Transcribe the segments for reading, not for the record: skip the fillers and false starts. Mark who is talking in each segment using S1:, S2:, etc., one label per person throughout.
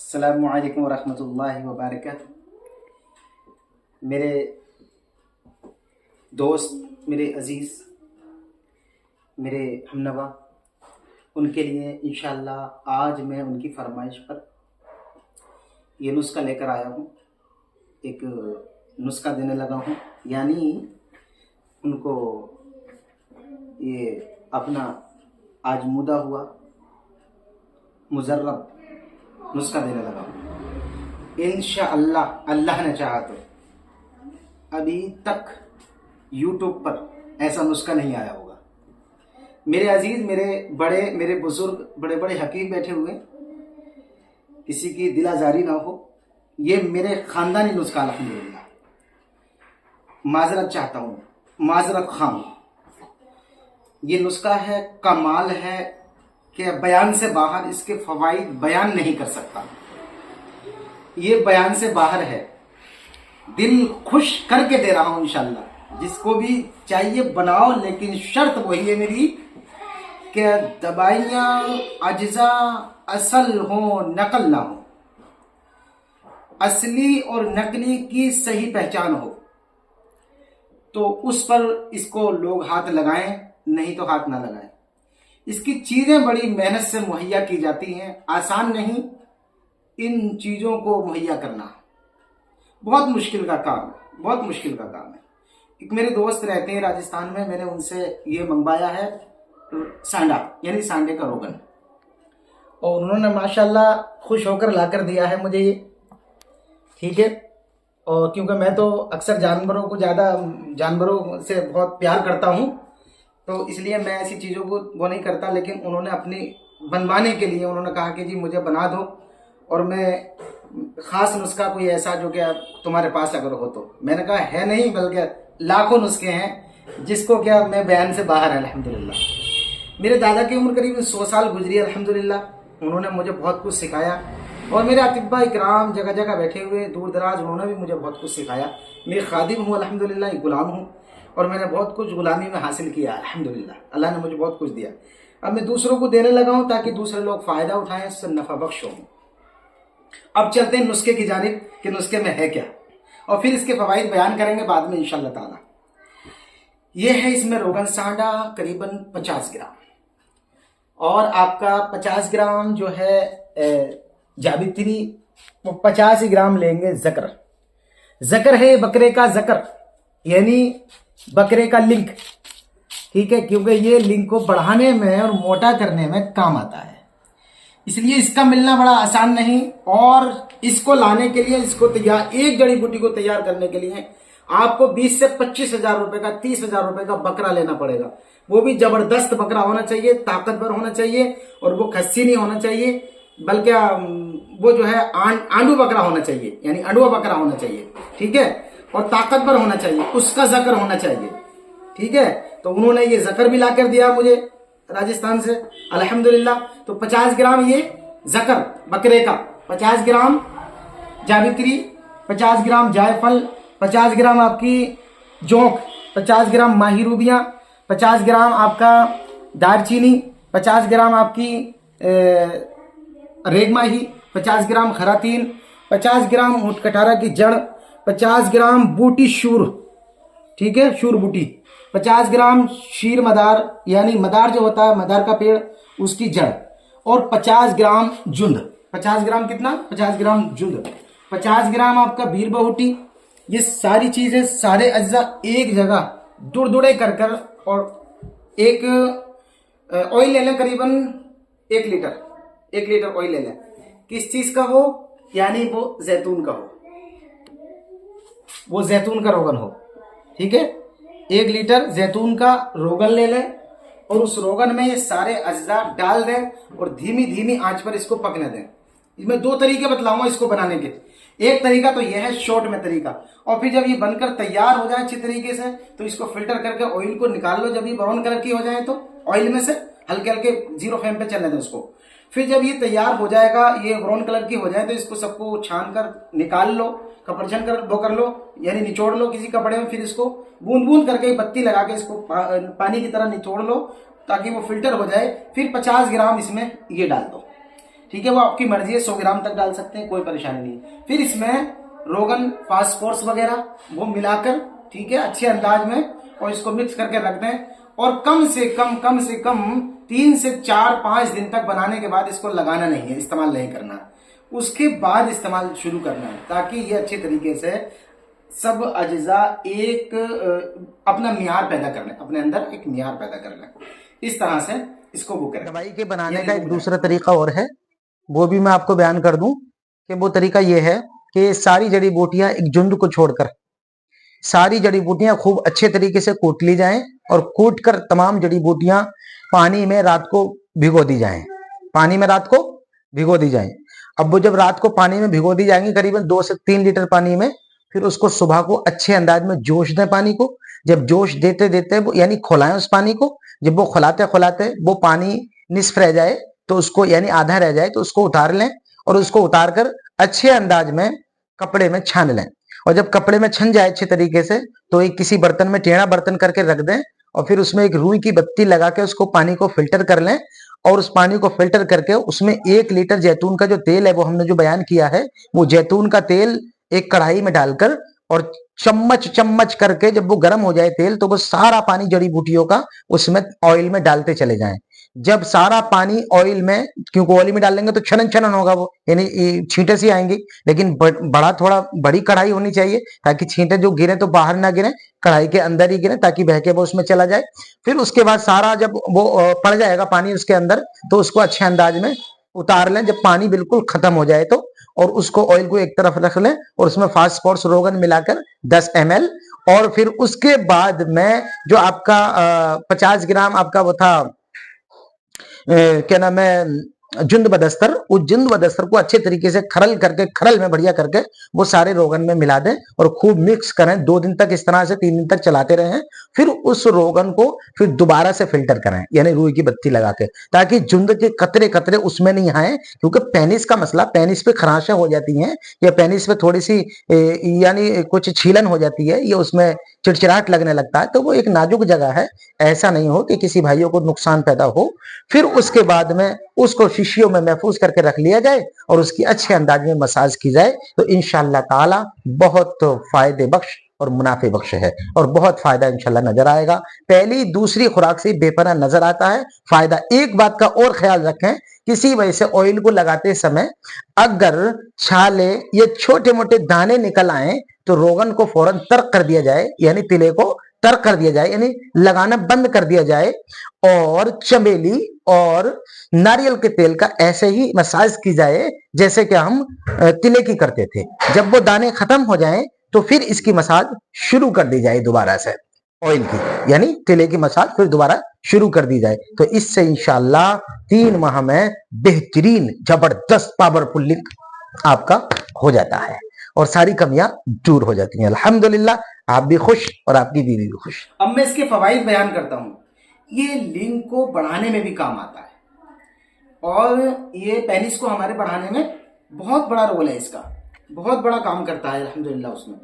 S1: अस्सलामुअलैकुम वरहमतुल्लाहि वबरकातुहू। मेरे दोस्त, मेरे अज़ीज़, मेरे हमनवा, उनके लिए इंशाअल्लाह आज मैं उनकी फरमाइश पर ये नुस्खा लेकर आया हूँ। एक नुस्खा देने लगा हूँ, यानी उनको ये अपना आजमूदा हुआ मुजर्रब नुस्खा देने लगा हूँ। इंशाअल्लाह अल्लाह ने चाहा तो अभी तक यूट्यूब पर ऐसा नुस्खा नहीं आया होगा। मेरे अजीज, मेरे बुजुर्ग, बड़े बड़े हकीम बैठे हुए, किसी की दिल आजारी ना हो। ये मेरे खानदानी नुस्खा अल्हम्दुलिल्लाह। माजरत चाहता हूँ, माजरत खाम। ये नुस्खा है, कमाल है कि बयान से बाहर, इसके फवाइद बयान नहीं कर सकता। ये बयान से बाहर है। दिल खुश करके दे रहा हूं इंशाअल्लाह। जिसको भी चाहिए बनाओ, लेकिन शर्त वही है मेरी कि दवाइयां अज्जा असल हो, नकल ना हो। असली और नकली की सही पहचान हो तो उस पर इसको लोग हाथ लगाएं, नहीं तो हाथ ना लगाएं। इसकी चीजें बड़ी मेहनत से मुहैया की जाती हैं, आसान नहीं। इन चीजों को मुहैया करना बहुत मुश्किल का काम है, बहुत मुश्किल का काम है। एक मेरे दोस्त रहते हैं राजस्थान में, मैंने उनसे ये मंगवाया है सांडा, यानी सांडे का रोगन, और उन्होंने माशाल्लाह खुश होकर लाकर दिया है मुझे ये। ठीक है, और क्योंकि मैं तो अक्सर जानवरों से बहुत प्यार करता हूँ, तो इसलिए मैं ऐसी चीज़ों को वो नहीं करता। लेकिन उन्होंने अपनी बनवाने के लिए उन्होंने कहा कि जी मुझे बना दो, और मैं ख़ास नुस्खा कोई ऐसा जो कि तुम्हारे पास अगर हो तो। मैंने कहा है नहीं, बल्कि लाखों नुस्खे हैं जिसको क्या मैं बयान से बाहर है अल्हम्दुलिल्लाह। मेरे दादा की उम्र करीब 100 साल गुजरी है अल्हम्दुलिल्लाह। उन्होंने मुझे बहुत कुछ सिखाया, और मेरे अतिब्बा इकराम जगह जगह बैठे हुए दूर दराज, उन्होंने भी मुझे बहुत कुछ सिखाया। मैं खादिम हूँ अल्हम्दुलिल्लाह, गुलाम हूँ, और मैंने बहुत कुछ गुलामी में हासिल किया अल्हम्दुलिल्लाह। अल्लाह ने मुझे बहुत कुछ दिया। अब मैं दूसरों को देने लगा हूं ताकि दूसरे लोग फायदा उठाएं, इससे नफा बख्श हों। अब चलते हैं नुस्खे की जानिब कि नुस्खे में है क्या, और फिर इसके फवाइद बयान करेंगे बाद में इंशाअल्लाह ताला। ये है इसमें रोगन सांडा करीबन 50 ग्राम, और आपका 50 ग्राम जो है जावित्री, वो 50 ग्राम लेंगे जकर। जकर है बकरे का जकर, यानी बकरे का लिंक। ठीक है, क्योंकि ये लिंक को बढ़ाने में और मोटा करने में काम आता है, इसलिए इसका मिलना बड़ा आसान नहीं। और इसको लाने के लिए, इसको तैयार, एक जड़ी बूटी को तैयार करने के लिए आपको 20 से 25 हजार रुपए का, 30 हजार रुपए का बकरा लेना पड़ेगा। वो भी जबरदस्त बकरा होना चाहिए, ताकतवर होना चाहिए, और वो खस्सी नहीं होना चाहिए, बल्कि वो जो है आंडू बकरा होना चाहिए, यानी अंडुआ बकरा होना चाहिए। ठीक है, और ताकतवर होना चाहिए, उसका जकर होना चाहिए। ठीक है, तो उन्होंने ये जकर भी ला कर दिया मुझे राजस्थान से अल्हम्दुलिल्लाह। तो 50 ग्राम ये जकर बकरे का, 50 ग्राम जावित्री, 50 ग्राम जायफल, 50 ग्राम आपकी जोंक, 50 ग्राम माही रूबियाँ, 50 ग्राम आपका दालचीनी, 50 ग्राम आपकी रेगमाही, 50 ग्राम खरातीन, 50 ग्राम ऊँट कटारा की जड़, 50 ग्राम बूटी शूर, ठीक है, शूर बूटी, 50 ग्राम शीर मदार, यानी मदार जो होता है मदार का पेड़, उसकी जड़, और 50 ग्राम जुंद। 50 ग्राम कितना? 50 ग्राम जुंद, 50 ग्राम आपका बीर बहुटी। ये सारी चीजें, सारे अज्जा एक जगह दुड़दुड़े कर कर, और एक ऑयल ले लें, करीबन 1 लीटर ऑयल ले लें। किस चीज का हो? यानी वो जैतून का हो, वो जैतून का रोगन हो। ठीक है, 1 लीटर जैतून का रोगन ले लें, और उस रोगन में ये सारे अज्जा डाल दें, और धीमी धीमी आंच पर इसको पकने दें। इसमें 2 तरीके बतलाऊंगा इसको बनाने के। एक तरीका तो यह है शॉर्ट में तरीका, और फिर जब ये बनकर तैयार हो जाए अच्छी तरीके से, तो इसको फिल्टर करके ऑयल को निकाल लो। जब ये ब्राउन कलर की हो जाए तो ऑयल में से हल्के हल्के 0 फ्लेम पे चलने दें उसको। फिर जब ये तैयार हो जाएगा, ये ब्राउन कलर की हो जाए, तो इसको सबको छान कर निकाल लो, कपड़छन कर वो कर लो, यानी निचोड़ लो किसी कपड़े में। फिर इसको बूंद बूंद करके बत्ती लगा के इसको पानी की तरह निचोड़ लो ताकि वो फिल्टर हो जाए। फिर 50 ग्राम इसमें ये डाल दो। ठीक है, वो आपकी मर्जी है, 100 ग्राम तक डाल सकते हैं, कोई परेशानी नहीं है। फिर इसमें रोगन फास्फोरस वगैरह वो मिलाकर, ठीक है, अच्छे अंदाज में, और इसको मिक्स करके रख दें। और कम से कम 3 से 4-5 दिन तक बनाने के बाद इसको लगाना नहीं है, इस्तेमाल नहीं करना, उसके बाद इस्तेमाल शुरू करना है, ताकि ये अच्छे तरीके से सब अज्जा एक अपना मियार पैदा कर लें, अपने अंदर एक मियार पैदा कर लें। इस तरह से इसको वो करें।
S2: दवाई के बनाने का एक दूसरा तरीका और है, वो भी मैं आपको बयान कर दूं कि वो तरीका ये है कि सारी जड़ी बूटियां एक झुंड को छोड़कर सारी जड़ी बूटियां खूब अच्छे तरीके से कूट ली जाएं, और कूट कर तमाम जड़ी बूटियां पानी में रात को भिगो दी जाएं। पानी में रात को भिगो दी जाएं। अब वो जब रात को पानी में भिगो दी जाएंगी करीबन 2 से 3 लीटर पानी में, फिर उसको सुबह को अच्छे अंदाज में जोश दें पानी को। जब जोश देते देते वो यानी खुलाएं उस पानी को, जब वो खुलाते खुलाते वो पानी निस्फ रह जाए, तो उसको यानी आधा रह जाए, तो उसको उतार लें, और उसको उतार कर अच्छे अंदाज में कपड़े में छान लें। और जब कपड़े में छन जाए अच्छे तरीके से, तो एक किसी बर्तन में, टेढ़ा बर्तन करके रख दें, और फिर उसमें एक रुई की बत्ती लगा के उसको पानी को फिल्टर कर लें। और उस पानी को फिल्टर करके उसमें 1 लीटर जैतून का जो तेल है, वो हमने जो बयान किया है, वो जैतून का तेल एक कढ़ाई में डालकर, और चम्मच चम्मच करके जब वो गर्म हो जाए तेल, तो वो सारा पानी जड़ी बूटियों का उसमें ऑयल में डालते चले जाएं। जब सारा पानी ऑयल में, क्योंकि ऑयल में डालेंगे तो छनन छनन होगा, वो यानी छींटे सी आएंगी, लेकिन थोड़ा बड़ी कढ़ाई होनी चाहिए, ताकि छींटे जो गिरे तो बाहर ना गिरे, कढ़ाई के अंदर ही गिरे, ताकि बहके वो उसमें चला जाए। फिर उसके बाद सारा जब वो पड़ जाएगा पानी उसके अंदर, तो उसको अच्छे अंदाज में उतार लें। जब पानी बिल्कुल खत्म हो जाए तो, और उसको ऑयल को एक तरफ रख लें, और उसमें फास्फोरस रोगन मिलाकर 10 ml, और फिर उसके बाद में जो आपका 50 ग्राम आपका वो था, क्या नाम है, जुंद बदस्तर, उस जुंद बदस्तर को अच्छे तरीके से खरल में बढ़िया करके वो सारे रोगन में मिला दें, और खूब मिक्स करें 2 दिन तक, इस तरह से 3 दिन तक चलाते रहें। फिर उस रोगन को फिर दोबारा से फिल्टर करें, यानी रुई की बत्ती लगा के, ताकि जुंद के कतरे कतरे उसमें नहीं आए। क्योंकि पेनिस का मसला, पेनिस पे खराशें हो जाती हैं, या पेनिस पे थोड़ी सी यानी कुछ छीलन हो जाती है, या उसमें चिड़चिड़ाहट लगने लगता है, तो वो एक नाजुक जगह है, ऐसा नहीं हो कि किसी भाइयों को नुकसान पैदा हो। फिर उसके बाद में उसको शीशियों में महफूज करके रख लिया जाए, और उसकी अच्छे अंदाज में मसाज की जाए, तो इंशाअल्लाह ताला बहुत फायदे बख्श और मुनाफे बख्श है, और बहुत फायदा इंशाल्लाह नजर आएगा। पहली दूसरी खुराक से बेपना नजर आता है फायदा। एक बात का और ख्याल रखें, किसी वजह से ऑयल को लगाते समय अगर छाले या छोटे मोटे दाने निकल आए, तो रोगन को फौरन तर्क कर दिया जाए, यानी तिले को तर्क कर दिया जाए, यानी लगाना बंद कर दिया जाए, और चमेली और नारियल के तेल का ऐसे ही मसाज की जाए जैसे कि हम तिले की करते थे। जब वो दाने खत्म हो जाएं, तो फिर इसकी मसाज शुरू कर दी जाए दोबारा से, ऑयल की, यानी तिले की मसाज फिर दोबारा शुरू कर दी जाए। तो इससे इंशाअल्लाह 3 माह में बेहतरीन जबरदस्त पावरफुल लिंक आपका हो जाता है, और सारी कमियां दूर हो जाती हैं। अल्हम्दुलिल्लाह, आप भी खुश और आपकी बीवी भी खुश।
S1: अब मैं इसके फवाइद बयान करता हूँ। ये लिंग को बढ़ाने में भी काम आता है, और ये पेनिस को हमारे बढ़ाने में बहुत बड़ा रोल है, इसका बहुत बड़ा काम करता है अल्हम्दुलिल्लाह। उसमें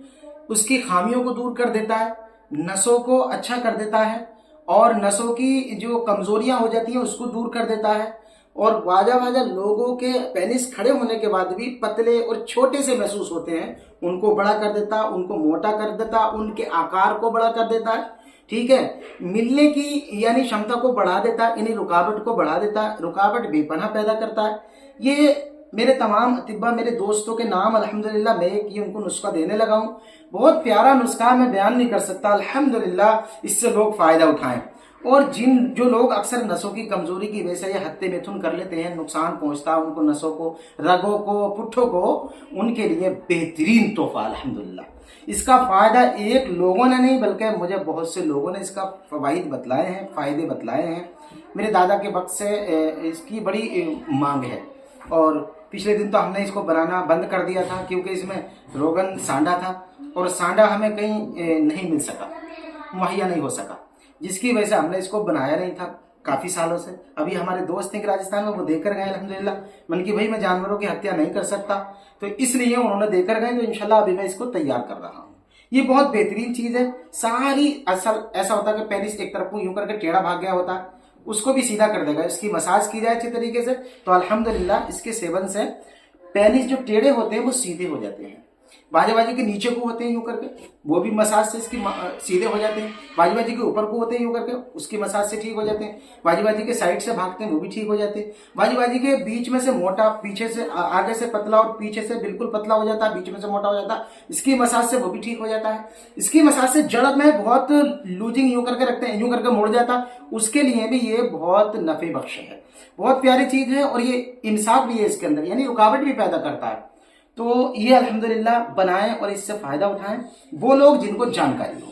S1: उसकी खामियों को दूर कर देता है, नसों को अच्छा कर देता है, और नसों की जो कमजोरियां हो जाती हैं उसको दूर कर देता है। और वाजा वाजा लोगों के पेनिस खड़े होने के बाद भी पतले और छोटे से महसूस होते हैं, उनको बड़ा कर देता, उनको मोटा कर देता, उनके आकार को बड़ा कर देता है, ठीक है, मिलने की यानी क्षमता को बढ़ा देता है, यानी रुकावट को बढ़ा देता है, रुकावट बेपनाह पैदा करता है। ये मेरे तमाम अतिब्बा, मेरे दोस्तों के नाम अल्हम्दुलिल्लाह मैं एक ये उनको नुस्खा देने लगा हूँ। बहुत प्यारा नुस्खा, मैं बयान नहीं कर सकता, अल्हम्दुलिल्लाह इससे लोग फायदा उठाएं। और जो लोग अक्सर नसों की कमजोरी की वजह से या हत्ते मिथुन कर लेते हैं, नुकसान पहुंचता है उनको, नसों को, रगों को, पुट्ठों को, उनके लिए बेहतरीन तोहफा अल्हम्दुलिल्लाह। इसका फायदा एक लोगों ने नहीं बल्कि मुझे बहुत से लोगों ने इसका फवाइद बतलाए हैं, फायदे बतलाए हैं। मेरे दादा के वक्त से इसकी बड़ी मांग है, और पिछले दिन तो हमने इसको बनाना बंद कर दिया था, क्योंकि इसमें रोगन सांडा था, और सांडा हमें कहीं नहीं मिल सका, मुहैया नहीं हो सका, जिसकी वजह से हमने इसको बनाया नहीं था काफी सालों से। अभी हमारे दोस्त थे राजस्थान में, वो देकर गए अल्हम्दुलिल्लाह। मन की भाई मैं जानवरों की हत्या नहीं कर सकता, तो इसलिए उन्होंने देकर गए, तो इंशाल्लाह अभी मैं इसको तैयार कर रहा हूँ। ये बहुत बेहतरीन चीज है। सारी असल ऐसा होता है कि पेनिस एक तरफ को यूं करके टेढ़ा भाग गया होता है, उसको भी सीधा कर देगा। इसकी मसाज की जाए अच्छे तरीके से तो अल्हम्दुलिल्लाह इसके सेवन से पेनिस जो टेढ़े होते हैं वो सीधे हो जाते हैं। बाजू के नीचे को होते हैं यूं करके, वो भी मसाज से इसकी सीधे हो जाते हैं। बाजू के ऊपर को होते हैं यूं करके, उसकी मसाज से ठीक हो जाते हैं। बाजू के साइड से भागते हैं वो भी ठीक हो जाते हैं। बाजू के बीच में से मोटा, पीछे से आगे से पतला और पीछे से बिल्कुल पतला हो जाता है, बीच में से मोटा हो जाता है, इसकी मसाज से वो भी ठीक हो जाता है। इसकी मसाज से जड़ में बहुत लूजिंग यूं करके रखते हैं, यूं करके मुड़ जाता है, उसके लिए भी ये बहुत नफे बख्श है, बहुत प्यारी चीज है। और ये इंसाफ भी है इसके अंदर, यानी रुकावट भी पैदा करता है। तो ये अल्हम्दुलिल्लाह बनाएं और इससे फायदा उठाएं वो लोग जिनको जानकारी हो।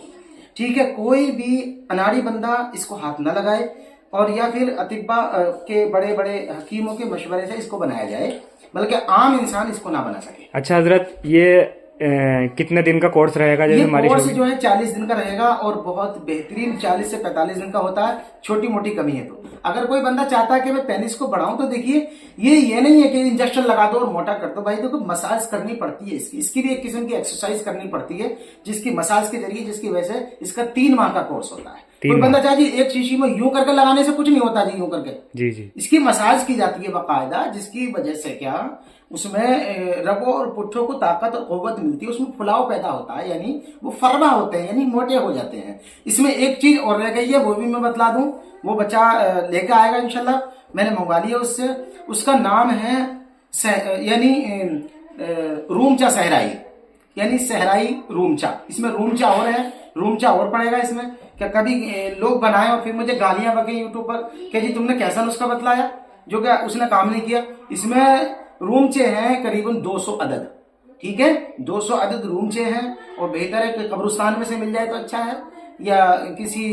S1: ठीक है, कोई भी अनाड़ी बंदा इसको हाथ न लगाए और या फिर अतिब्बा के बड़े बड़े हकीमों के मशवरे से इसको बनाया जाए, बल्कि आम इंसान इसको ना बना सके।
S3: अच्छा हजरत, ये कितने दिन का कोर्स रहेगा?
S1: ये कोर्स जो है 40 दिन का रहेगा और बहुत बेहतरीन 40 से 45 दिन का होता है, छोटी मोटी कमी है तो। अगर कोई बंदा चाहता है कि मैं पेनिस को बढ़ाऊं तो देखिए ये नहीं है कि इंजेक्शन लगा दो और मोटा कर दो। भाई देखो, मसाज करनी पड़ती है इसकी भी एक किस्म की एक्सरसाइज करनी पड़ती है, जिसकी मसाज के जरिए, जिसकी वजह से इसका 3 माह का कोर्स होता है। कोई बंदा चाहे जी एक शीशी में यूं करके लगाने से कुछ नहीं होता जी, यूं करके
S3: जी
S1: इसकी मसाज की जाती है बाकायदा, जिसकी वजह से क्या उसमें रगों और पुट्ठों को ताकत और कुव्वत मिलती है, उसमें फुलाव पैदा होता है, यानी वो फरमा होते हैं, यानी मोटे हो जाते हैं। इसमें एक चीज और रह गई है, वो भी मैं बतला दूं, वो बच्चा लेकर आएगा इंशाल्लाह, मैंने मंगवा लिया उससे। उसका नाम है यानी रूमचा सहराई, यानी सहराई रूमचा। इसमें रूमचा और है, रूमचा और पड़ेगा इसमें। क्या कभी लोग बनाए और फिर मुझे गालियां बके यूट्यूब पर कि जी तुमने कैसा नुस्खा बतलाया जो क्या उसने काम नहीं किया। इसमें रूमचे हैं करीबन 200 अदद, ठीक है, 200 अदद रूमचे हैं। और बेहतर है कि कब्रिस्तान में से मिल जाए तो अच्छा है, या किसी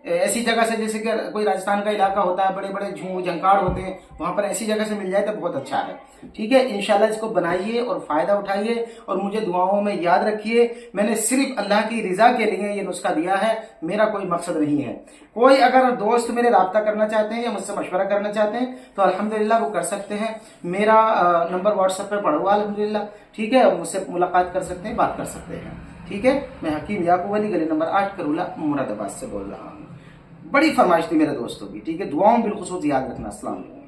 S1: ऐसी जगह से, जैसे कि कोई राजस्थान का इलाका होता है, बड़े बड़े झंकाड़ होते हैं, वहां पर ऐसी जगह से मिल जाए तो बहुत अच्छा है। ठीक है, इंशाल्लाह इसको बनाइए और फायदा उठाइए और मुझे दुआओं में याद रखिए। मैंने सिर्फ अल्लाह की रिजा के लिए ये नुस्खा दिया है, मेरा कोई मकसद नहीं है। कोई अगर दोस्त मेरे राब्ता करना चाहते हैं या मुझसे मशवरा करना चाहते हैं तो अल्हम्दुलिल्लाह वो कर सकते हैं। मेरा नंबर व्हाट्सएप पे पड़ा हुआ अल्हम्दुलिल्लाह, ठीक है, मुझसे मुलाकात कर सकते हैं, बात कर सकते हैं। ठीक है, मैं हकीम याकूब अली, गली नंबर 8, करूला, मुरादाबाद से बोल रहा हूँ। बड़ी फरमाइश थी मेरे दोस्तों की, ठीक है, दुआओं बिलखुसूस याद रखना। अस्सलाम वालेकुम।